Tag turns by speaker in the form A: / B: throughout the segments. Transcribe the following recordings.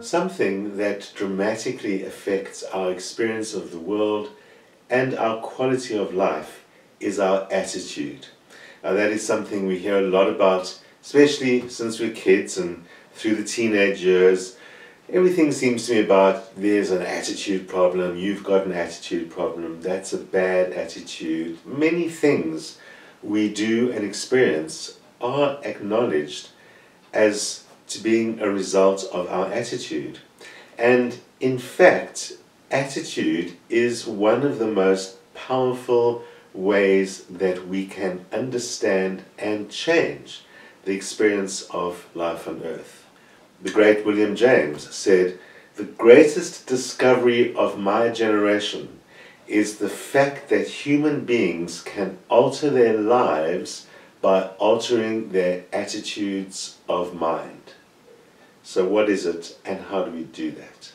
A: something that dramatically affects our experience of the world and our quality of life is our attitude. Now, that is something we hear a lot about, especially since we're kids and through the teenage years. Everything seems to be about, there's an attitude problem, you've got an attitude problem, that's a bad attitude. Many things we do and experience are acknowledged as to being a result of our attitude. And in fact, attitude is one of the most powerful ways that we can understand and change the experience of life on earth. The great William James said, "The greatest discovery of my generation is the fact that human beings can alter their lives by altering their attitudes of mind." So what is it and how do we do that?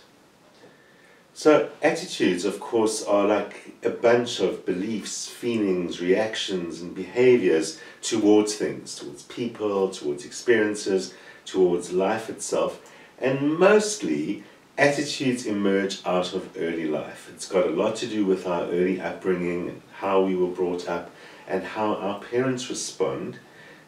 A: So attitudes, of course, are like a bunch of beliefs, feelings, reactions and behaviors towards things, towards people, towards experiences, towards life itself. And mostly attitudes emerge out of early life. It's got a lot to do with our early upbringing and how we were brought up and how our parents respond.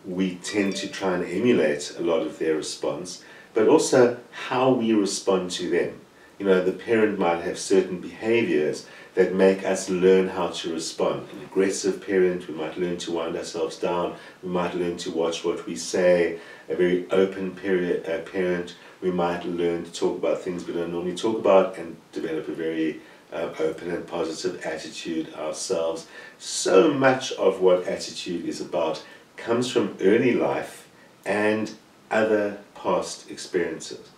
A: We tend to try and emulate a lot of their response, but also how we respond to them. You know, the parent might have certain behaviors that make us learn how to respond. An aggressive parent, we might learn to wind ourselves down, we might learn to watch what we say. A very open parent, we might learn to talk about things we don't normally talk about and develop a very open and positive attitude ourselves. So much of what attitude is about comes from early life and other past experiences.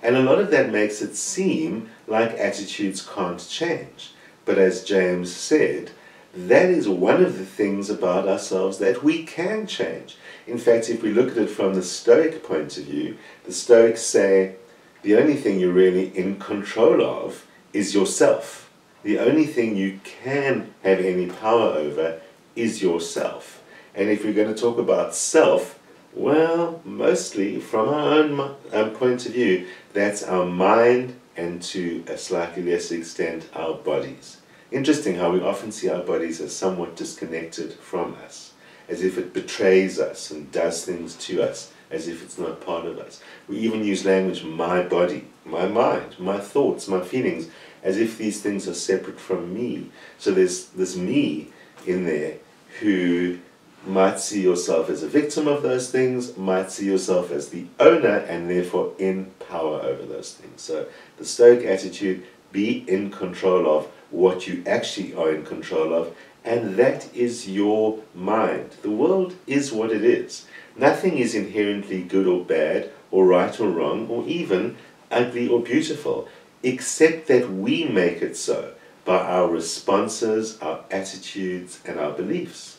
A: And a lot of that makes it seem like attitudes can't change. But as James said, that is one of the things about ourselves that we can change. In fact, if we look at it from the Stoic point of view, the Stoics say the only thing you're really in control of is yourself. The only thing you can have any power over is yourself. And if we're going to talk about self, well, mostly from our own point of view, that's our mind and to a slightly lesser extent our bodies. Interesting how we often see our bodies as somewhat disconnected from us, as if it betrays us and does things to us, as if it's not part of us. We even use language, my body, my mind, my thoughts, my feelings, as if these things are separate from me. So there's this me in there who might see yourself as a victim of those things, might see yourself as the owner and therefore in power over those things. So the Stoic attitude, be in control of what you actually are in control of, and that is your mind. The world is what it is. Nothing is inherently good or bad, or right or wrong, or even ugly or beautiful, except that we make it so by our responses, our attitudes, and our beliefs.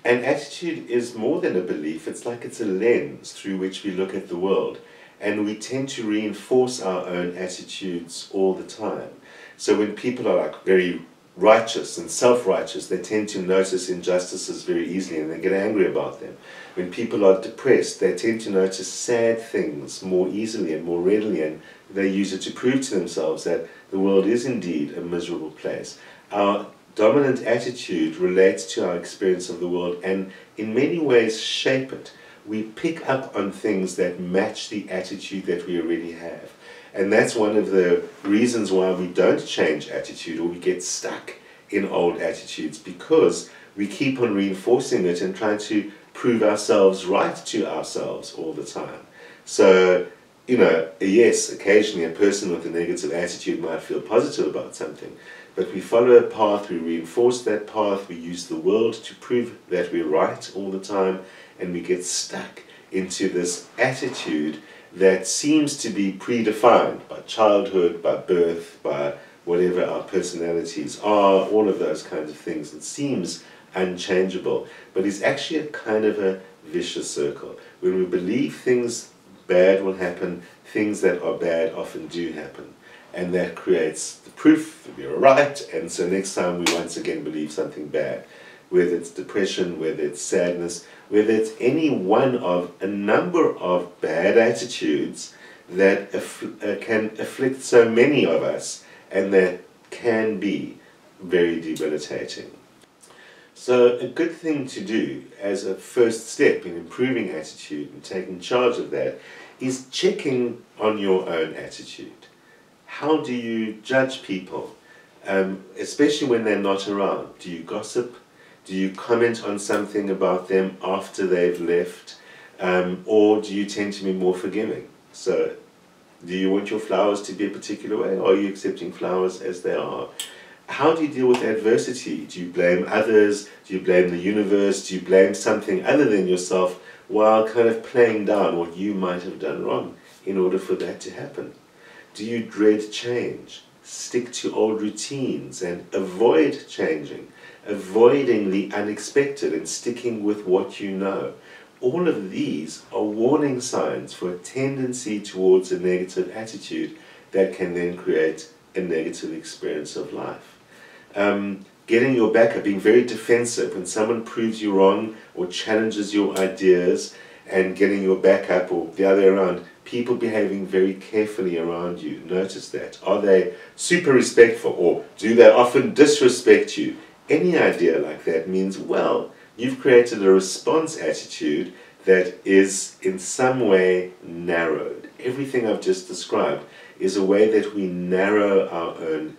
A: And attitude is more than a belief, it's like it's a lens through which we look at the world. And we tend to reinforce our own attitudes all the time. So when people are like very righteous and self-righteous, they tend to notice injustices very easily and they get angry about them. When people are depressed, they tend to notice sad things more easily and more readily, and they use it to prove to themselves that the world is indeed a miserable place. Our dominant attitude relates to our experience of the world and in many ways shape it. We pick up on things that match the attitude that we already have. And that's one of the reasons why we don't change attitude or we get stuck in old attitudes, because we keep on reinforcing it and trying to prove ourselves right to ourselves all the time. So, you know, yes, occasionally a person with a negative attitude might feel positive about something, but we follow a path, we reinforce that path, we use the world to prove that we're right all the time, and we get stuck into this attitude that seems to be predefined by childhood, by birth, by whatever our personalities are, all of those kinds of things. It seems unchangeable, but is actually a kind of a vicious circle. When we believe things bad will happen, things that are bad often do happen. And that creates the proof that we're right, and so next time we once again believe something bad. Whether it's depression, whether it's sadness, whether it's any one of a number of bad attitudes that can afflict so many of us, and that can be very debilitating. So a good thing to do as a first step in improving attitude and taking charge of that is checking on your own attitude. How do you judge people, especially when they're not around? Do you gossip? Do you comment on something about them after they've left? Or do you tend to be more forgiving? So do you want your flowers to be a particular way, or are you accepting flowers as they are? How do you deal with adversity? Do you blame others? Do you blame the universe? Do you blame something other than yourself, while kind of playing down what you might have done wrong in order for that to happen? Do you dread change? Stick to old routines and avoid changing, avoiding the unexpected and sticking with what you know. All of these are warning signs for a tendency towards a negative attitude that can then create a negative experience of life. Getting your back up, being very defensive when someone proves you wrong or challenges your ideas, and getting your back up, or the other way around, people behaving very carefully around you. Notice that. Are they super respectful, or do they often disrespect you? Any idea like that means, well, you've created a response attitude that is in some way narrowed. Everything I've just described is a way that we narrow our own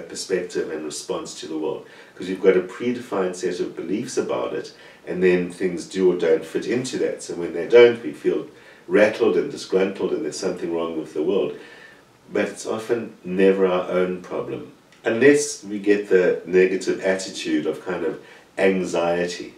A: perspective and response to the world, because we've got a predefined set of beliefs about it, and then things do or don't fit into that. So when they don't, we feel rattled and disgruntled and there's something wrong with the world. But it's often never our own problem, unless we get the negative attitude of kind of anxiety.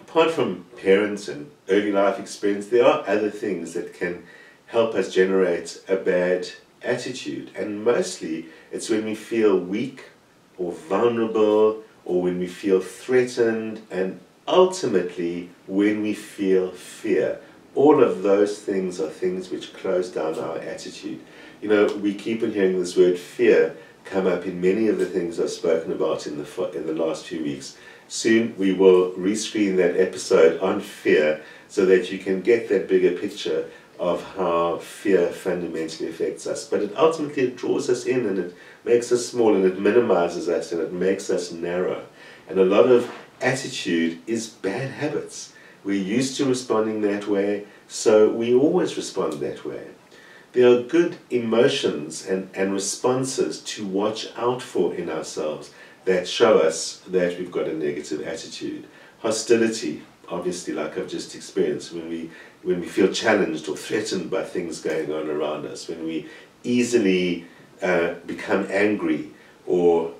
A: Apart from parents and early life experience, there are other things that can help us generate a bad attitude, and mostly it's when we feel weak or vulnerable, or when we feel threatened, and ultimately when we feel fear. All of those things are things which close down our attitude. You know, we keep on hearing this word fear come up in many of the things I've spoken about in the last few weeks. Soon we will rescreen that episode on fear so that you can get that bigger picture of how fear fundamentally affects us. But it draws us in, and it makes us small, and it minimizes us, and it makes us narrow. And a lot of attitude is bad habits. We're used to responding that way, so we always respond that way. There are good emotions and responses to watch out for in ourselves that show us that we've got a negative attitude. Hostility, obviously, like I've just experienced, when we feel challenged or threatened by things going on around us, when we easily become angry, or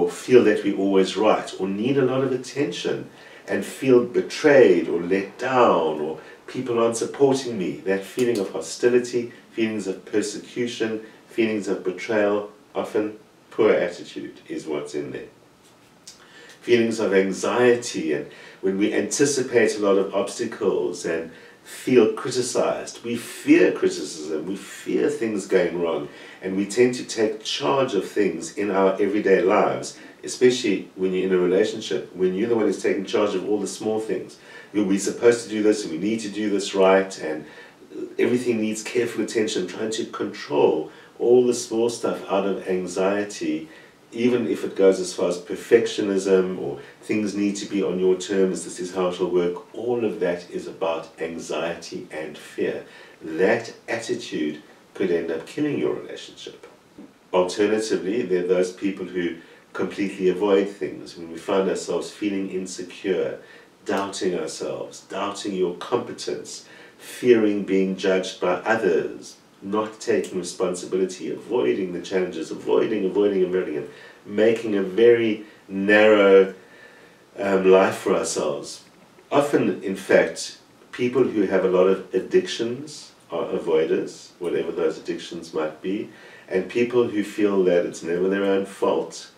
A: feel that we're always right, or need a lot of attention, and feel betrayed or let down, or people aren't supporting me. That feeling of hostility, feelings of persecution, feelings of betrayal, often poor attitude is what's in there. Feelings of anxiety, and when we anticipate a lot of obstacles and feel criticized, we fear criticism, we fear things going wrong, and we tend to take charge of things in our everyday lives, especially when you're in a relationship, when you're the one who's taking charge of all the small things. We're supposed to do this, and we need to do this right, and everything needs careful attention, trying to control all the small stuff out of anxiety, even if it goes as far as perfectionism, or things need to be on your terms, this is how it will work. All of that is about anxiety and fear. That attitude could end up killing your relationship. Alternatively, there are those people who completely avoid things. When we find ourselves feeling insecure, doubting ourselves, doubting your competence, fearing being judged by others, not taking responsibility, avoiding the challenges, avoiding, and making a very narrow life for ourselves. Often, in fact, people who have a lot of addictions are avoiders, whatever those addictions might be, and people who feel that it's never their own fault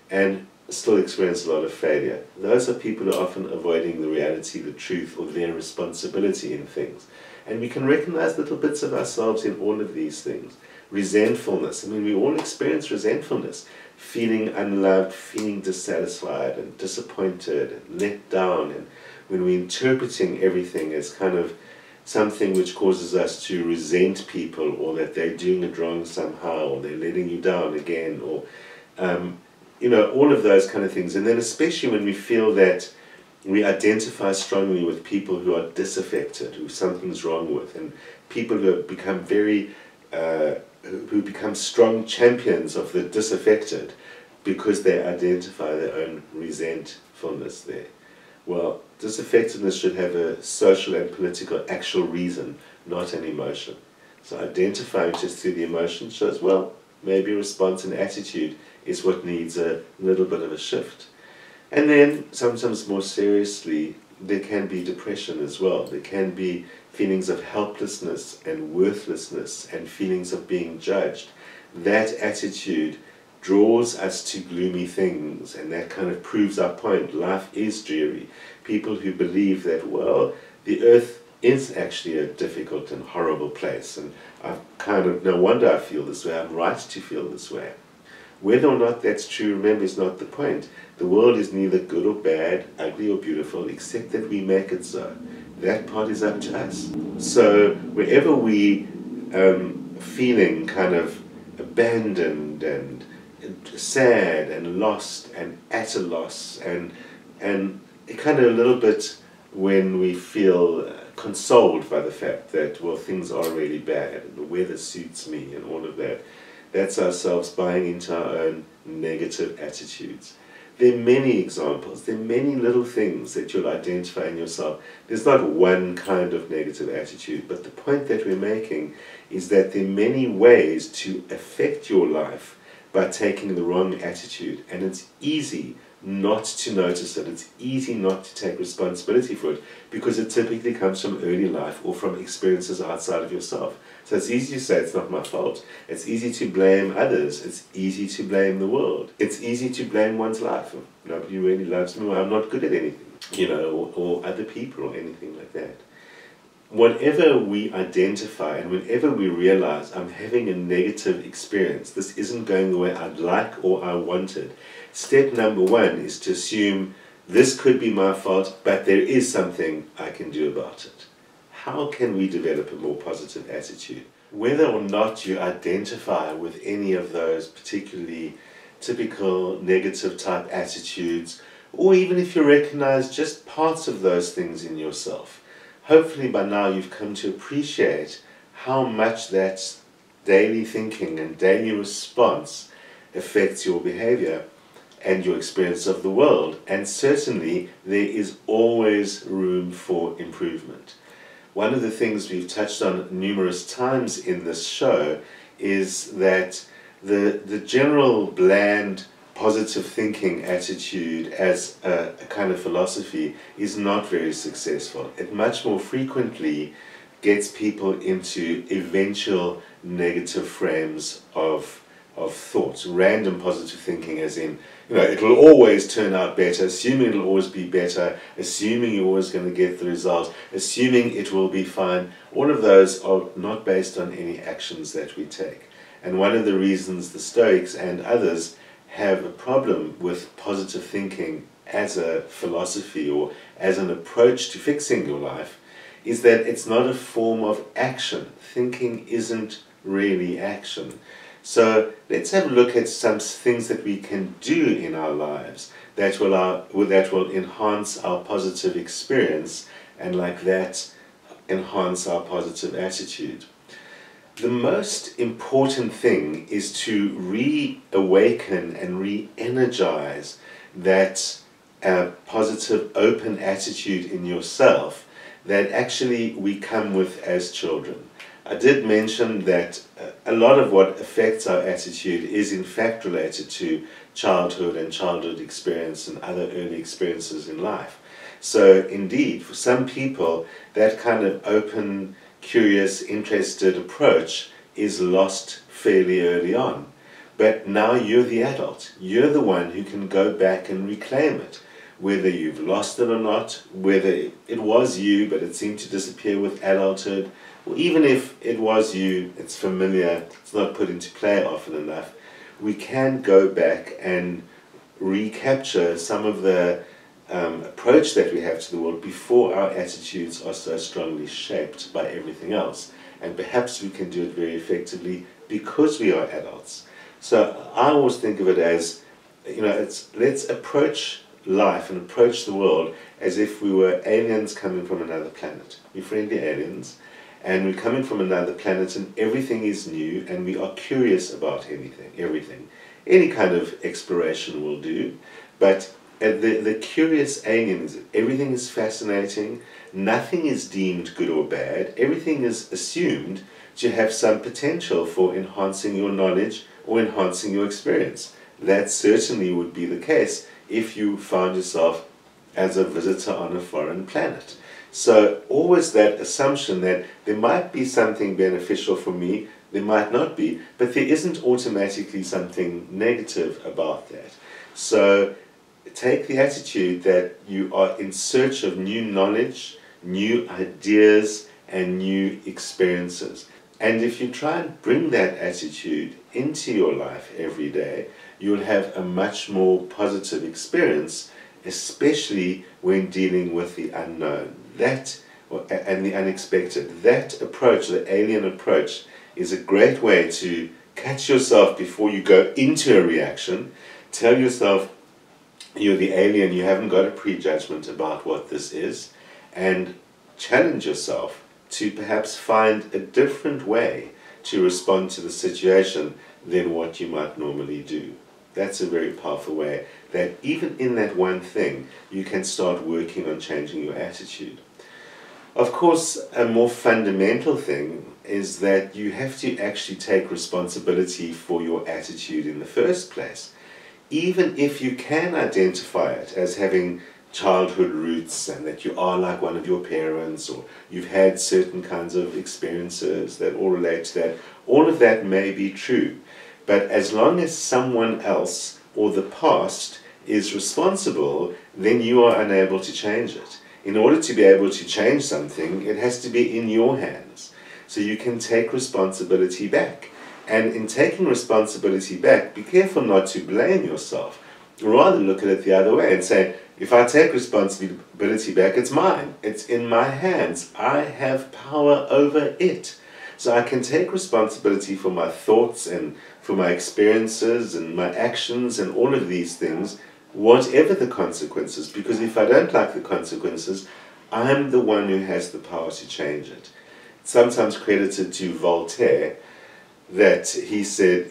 A: and still experience a lot of failure. Those are people who are often avoiding the reality, the truth, or their responsibility in things. And we can recognize little bits of ourselves in all of these things. Resentfulness. I mean, we all experience resentfulness. Feeling unloved, feeling dissatisfied and disappointed and let down. And when we're interpreting everything as kind of something which causes us to resent people, or that they're doing it wrong somehow, or they're letting you down again, or all of those kind of things. And then especially when we feel that we identify strongly with people who are disaffected, who something's wrong with, and people who have become who become strong champions of the disaffected because they identify their own resentfulness there. Well, disaffectedness should have a social and political actual reason, not an emotion. So identifying just through the emotion shows, well, maybe response and attitude is what needs a little bit of a shift. And then, sometimes more seriously, there can be depression as well. There can be feelings of helplessness and worthlessness and feelings of being judged. That attitude draws us to gloomy things, and that kind of proves our point. Life is dreary. People who believe that, well, the earth is actually a difficult and horrible place, and no wonder I feel this way, I'm right to feel this way. Whether or not that's true, remember, is not the point. The world is neither good or bad, ugly or beautiful, except that we make it so. That part is up to us. So wherever we feeling kind of abandoned and sad and lost and at a loss, and kind of a little bit when we feel consoled by the fact that, well, things are really bad and the weather suits me and all of that, that's ourselves buying into our own negative attitudes. There are many examples, there are many little things that you'll identify in yourself. There's not one kind of negative attitude, but the point that we're making is that there are many ways to affect your life by taking the wrong attitude, and it's easy not to notice it. It's easy not to take responsibility for it, because it typically comes from early life or from experiences outside of yourself. So it's easy to say it's not my fault. It's easy to blame others. It's easy to blame the world. It's easy to blame one's life. Nobody really loves me, or I'm not good at anything, or other people or anything like that. Whatever we identify and whenever we realize I'm having a negative experience, this isn't going the way I'd like or I wanted, step number one is to assume this could be my fault, but there is something I can do about it. How can we develop a more positive attitude? Whether or not you identify with any of those particularly typical negative type attitudes, or even if you recognize just parts of those things in yourself, hopefully by now you've come to appreciate how much that daily thinking and daily response affects your behavior and your experience of the world. And certainly there is always room for improvement. One of the things we've touched on numerous times in this show is that the general bland positive thinking attitude as a kind of philosophy is not very successful. It much more frequently gets people into eventual negative frames of thought. Random positive thinking, as in, it'll always turn out better, assuming it'll always be better, assuming you're always going to get the result, assuming it will be fine. All of those are not based on any actions that we take. And one of the reasons the Stoics and others have a problem with positive thinking as a philosophy or as an approach to fixing your life is that it's not a form of action. Thinking isn't really action. So let's have a look at some things that we can do in our lives that will enhance our positive experience, and like that enhance our positive attitude. The most important thing is to reawaken and re-energize that positive, open attitude in yourself that actually we come with as children. I did mention that a lot of what affects our attitude is in fact related to childhood and childhood experience and other early experiences in life. So indeed, for some people, that kind of open, curious, interested approach is lost fairly early on. But now you're the adult. You're the one who can go back and reclaim it. Whether you've lost it or not, whether it was you but it seemed to disappear with adulthood, or even if it was you, it's familiar, it's not put into play often enough, we can go back and recapture some of the approach that we have to the world before our attitudes are so strongly shaped by everything else. And perhaps we can do it very effectively because we are adults. So I always think of it as, let's approach life and approach the world as if we were aliens coming from another planet. We're friendly aliens, and we're coming from another planet, and everything is new, and we are curious about everything. Any kind of exploration will do, but the curious alien is everything is fascinating, nothing is deemed good or bad, everything is assumed to have some potential for enhancing your knowledge or enhancing your experience. That certainly would be the case if you found yourself as a visitor on a foreign planet. So always that assumption that there might be something beneficial for me, there might not be, but there isn't automatically something negative about that. So take the attitude that you are in search of new knowledge, new ideas, and new experiences. And if you try and bring that attitude into your life every day, you'll have a much more positive experience, especially when dealing with the unknown and the unexpected. That approach, the alien approach, is a great way to catch yourself before you go into a reaction. Tell yourself you're the alien, you haven't got a prejudgment about what this is, and challenge yourself to perhaps find a different way to respond to the situation than what you might normally do. That's a very powerful way that even in that one thing, you can start working on changing your attitude. Of course, a more fundamental thing is that you have to actually take responsibility for your attitude in the first place. Even if you can identify it as having childhood roots and that you are like one of your parents, or you've had certain kinds of experiences that all relate to that, all of that may be true. But as long as someone else or the past is responsible, then you are unable to change it. In order to be able to change something, it has to be in your hands. So you can take responsibility back. And in taking responsibility back, be careful not to blame yourself. Rather look at it the other way and say, if I take responsibility back, it's mine. It's in my hands. I have power over it. So I can take responsibility for my thoughts and for my experiences and my actions and all of these things, whatever the consequences, because if I don't like the consequences, I'm the one who has the power to change it. It's sometimes credited to Voltaire that he said,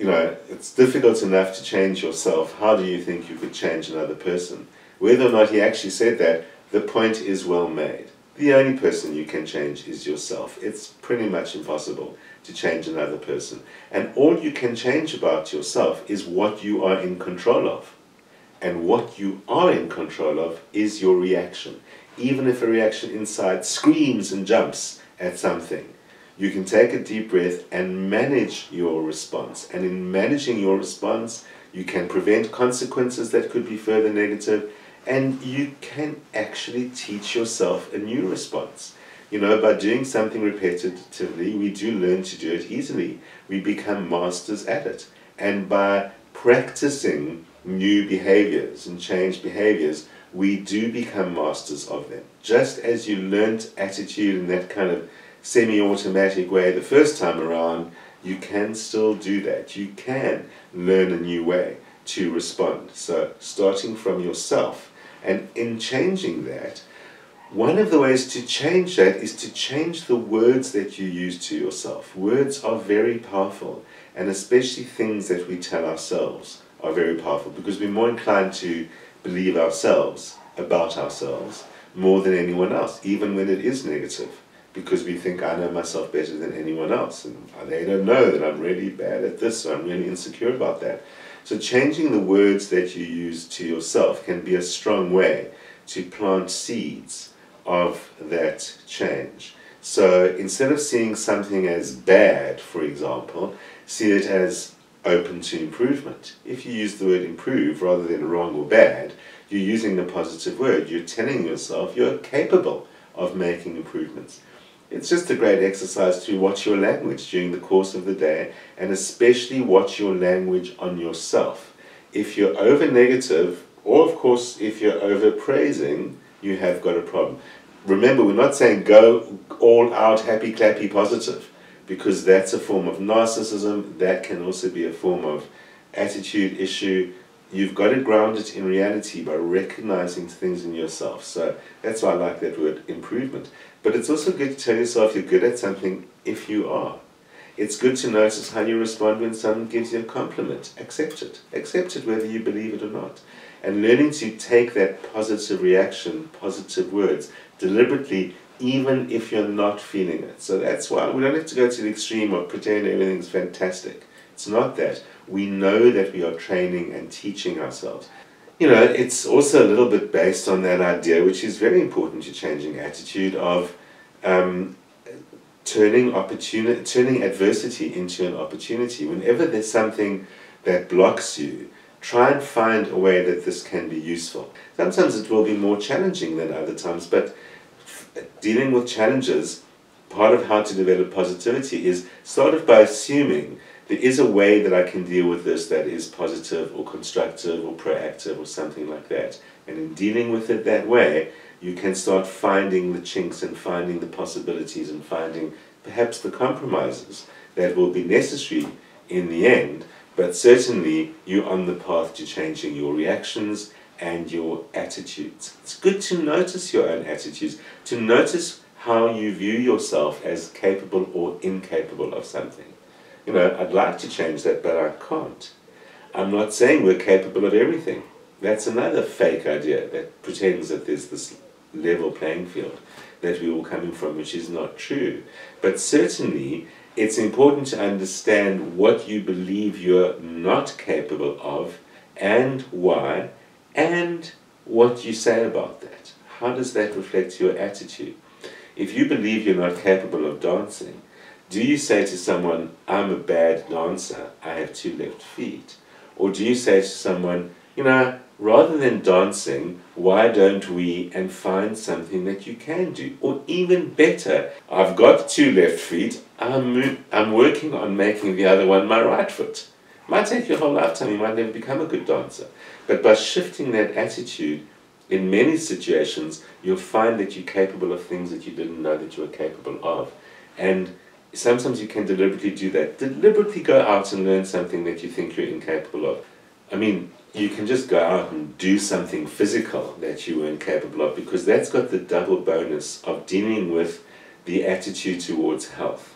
A: it's difficult enough to change yourself. How do you think you could change another person? Whether or not he actually said that, the point is well made. The only person you can change is yourself. It's pretty much impossible to change another person. And all you can change about yourself is what you are in control of. And what you are in control of is your reaction. Even if a reaction inside screams and jumps at something, you can take a deep breath and manage your response. And in managing your response, you can prevent consequences that could be further negative, and you can actually teach yourself a new response. By doing something repetitively, we do learn to do it easily. We become masters at it. And by practicing new behaviors and changed behaviors, we do become masters of them. Just as you learnt attitude in that kind of semi-automatic way the first time around, you can still do that. You can learn a new way to respond. So starting from yourself, and in changing that, one of the ways to change that is to change the words that you use to yourself. Words are very powerful, and especially things that we tell ourselves are very powerful, because we're more inclined to believe ourselves about ourselves more than anyone else, even when it is negative, because we think, I know myself better than anyone else, and they don't know that I'm really bad at this, or I'm really insecure about that. So changing the words that you use to yourself can be a strong way to plant seeds of that change. So instead of seeing something as bad, for example, see it as open to improvement. If you use the word improve rather than wrong or bad, you're using a positive word. You're telling yourself you're capable of making improvements. It's just a great exercise to watch your language during the course of the day, and especially watch your language on yourself. If you're over negative Or, of course, if you're overpraising, you have got a problem. Remember, we're not saying go all out, happy, clappy, positive, because that's a form of narcissism. That can also be a form of attitude issue. You've got to ground it in reality by recognizing things in yourself. So that's why I like that word, improvement. But it's also good to tell yourself you're good at something if you are. It's good to notice how you respond when someone gives you a compliment. Accept it. Accept it whether you believe it or not. And learning to take that positive reaction, positive words, deliberately, even if you're not feeling it. So that's why we don't have to go to the extreme of pretend everything's fantastic. It's not that. We know that we are training and teaching ourselves. You know, it's also a little bit based on that idea, which is very important to changing attitude, of turning adversity into an opportunity. Whenever there's something that blocks you, try and find a way that this can be useful. Sometimes it will be more challenging than other times, but dealing with challenges, part of how to develop positivity is sort of by assuming there is a way that I can deal with this that is positive or constructive or proactive or something like that. And in dealing with it that way, you can start finding the chinks and finding the possibilities and finding perhaps the compromises that will be necessary in the end. But certainly you're on the path to changing your reactions and your attitudes. It's good to notice your own attitudes, to notice how you view yourself as capable or incapable of something. You know, I'd like to change that, but I can't. I'm not saying we're capable of everything. That's another fake idea that pretends that there's this level playing field that we're all coming from, which is not true. But certainly, it's important to understand what you believe you're not capable of and why, and what you say about that. How does that reflect your attitude? If you believe you're not capable of dancing, do you say to someone, I'm a bad dancer, I have 2 left feet? Or do you say to someone, you know, rather than dancing, why don't we and find something that you can do? Or even better, I've got 2 left feet, I'm working on making the other one my right foot. It might take your whole lifetime, you might never become a good dancer. But by shifting that attitude, in many situations, you'll find that you're capable of things that you didn't know that you were capable of. And sometimes you can deliberately do that. Deliberately go out and learn something that you think you're incapable of. I mean, you can just go out and do something physical that you weren't capable of, because that's got the double bonus of dealing with the attitude towards health.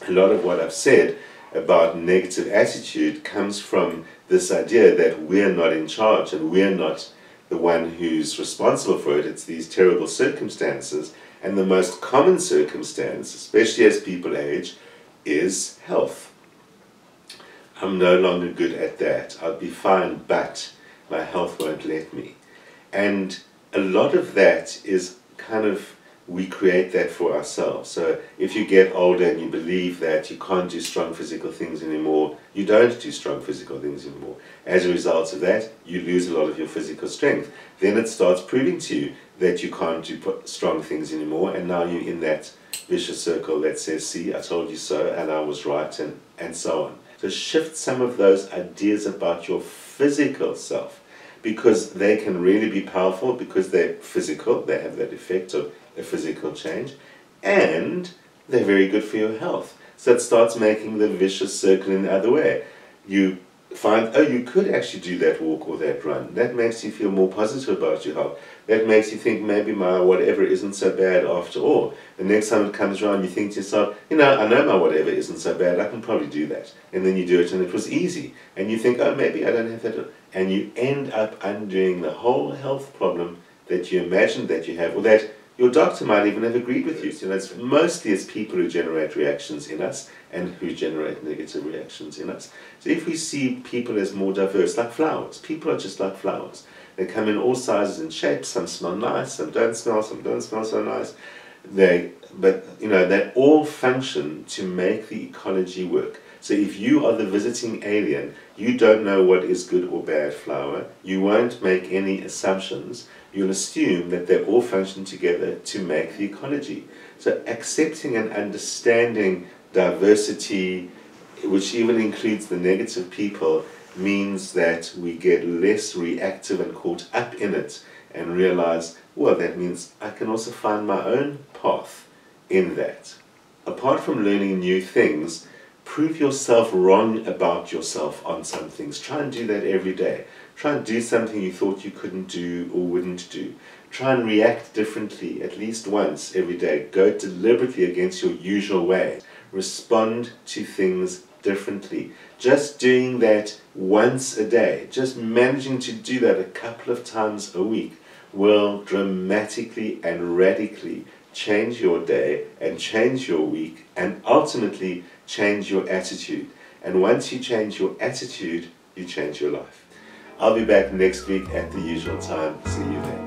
A: A lot of what I've said about negative attitude comes from this idea that we're not in charge and we're not the one who's responsible for it. It's these terrible circumstances. And the most common circumstance, especially as people age, is health. I'm no longer good at that. I'll be fine, but my health won't let me. And a lot of that is kind of, we create that for ourselves. So if you get older and you believe that you can't do strong physical things anymore, you don't do strong physical things anymore. As a result of that, you lose a lot of your physical strength. Then it starts proving to you that you can't do strong things anymore, and now you're in that vicious circle that says, see, I told you so, and I was right, and so on. So shift some of those ideas about your physical self, because they can really be powerful, because they're physical, they have that effect of a physical change, and they're very good for your health. So it starts making the vicious circle in the other way. You find, oh, you could actually do that walk or that run. That makes you feel more positive about your health. That makes you think maybe my whatever isn't so bad after all. The next time it comes around, you think to yourself, you know, I know my whatever isn't so bad, I can probably do that. And then you do it and it was easy. And you think, oh, maybe I don't have that. And you end up undoing the whole health problem that you imagined that you have, or that your doctor might even have agreed with you. So it's mostly it's people who generate reactions in us and who generate negative reactions in us. So if we see people as more diverse, like flowers, people are just like flowers. They come in all sizes and shapes. Some smell nice, some don't smell so nice. But you know, they all function to make the ecology work. So if you are the visiting alien, you don't know what is good or bad flower. You won't make any assumptions. You'll assume that they all function together to make the ecology. So accepting and understanding diversity which even includes the negative people, means that we get less reactive and caught up in it and realize, well, that means I can also find my own path in that. Apart from learning new things, prove yourself wrong about yourself on some things. Try and do that every day. Try and do something you thought you couldn't do or wouldn't do. Try and react differently at least once every day. Go deliberately against your usual way. Respond to things differently. Just doing that once a day, just managing to do that a couple of times a week, will dramatically and radically change your day and change your week and ultimately change your attitude. And once you change your attitude, you change your life. I'll be back next week at the usual time. See you then.